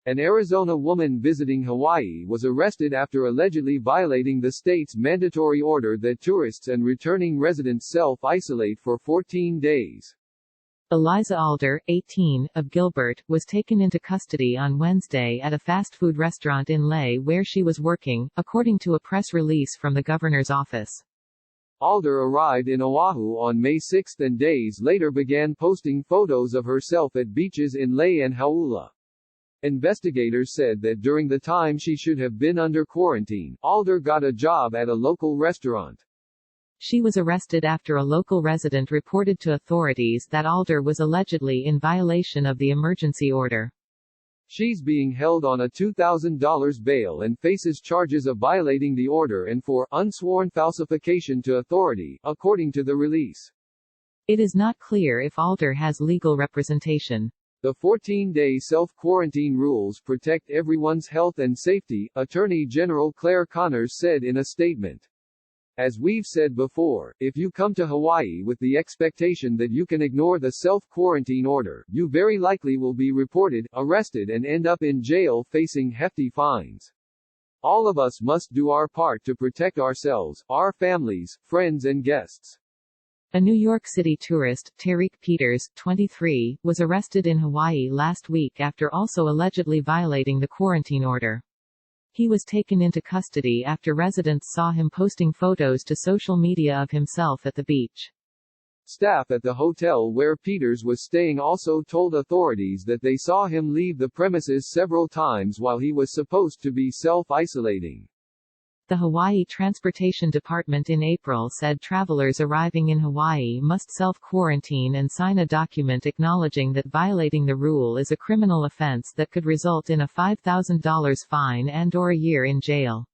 An Arizona woman visiting Hawaii was arrested after allegedly violating the state's mandatory order that tourists and returning residents self-isolate for 14 days. Eliza Alder, 18, of Gilbert, was taken into custody on Wednesday at a fast food restaurant in Leh where she was working, according to a press release from the governor's office. Alder arrived in Oahu on May 6 and days later began posting photos of herself at beaches in Leh and Hauula. Investigators said that during the time she should have been under quarantine, Alder got a job at a local restaurant. She was arrested after a local resident reported to authorities that Alder was allegedly in violation of the emergency order. She's being held on a $2,000 bail and faces charges of violating the order and for unsworn falsification to authority, according to the release. It is not clear if Alder has legal representation. The 14-day self-quarantine rules protect everyone's health and safety, Attorney General Claire Connors said in a statement. As we've said before, if you come to Hawaii with the expectation that you can ignore the self-quarantine order, you very likely will be reported, arrested and end up in jail facing hefty fines. All of us must do our part to protect ourselves, our families, friends and guests. A New York City tourist, Tariq Peters, 23, was arrested in Hawaii last week after also allegedly violating the quarantine order. He was taken into custody after residents saw him posting photos to social media of himself at the beach. Staff at the hotel where Peters was staying also told authorities that they saw him leave the premises several times while he was supposed to be self-isolating. The Hawaii Transportation Department in April said travelers arriving in Hawaii must self-quarantine and sign a document acknowledging that violating the rule is a criminal offense that could result in a $5,000 fine and/or a year in jail.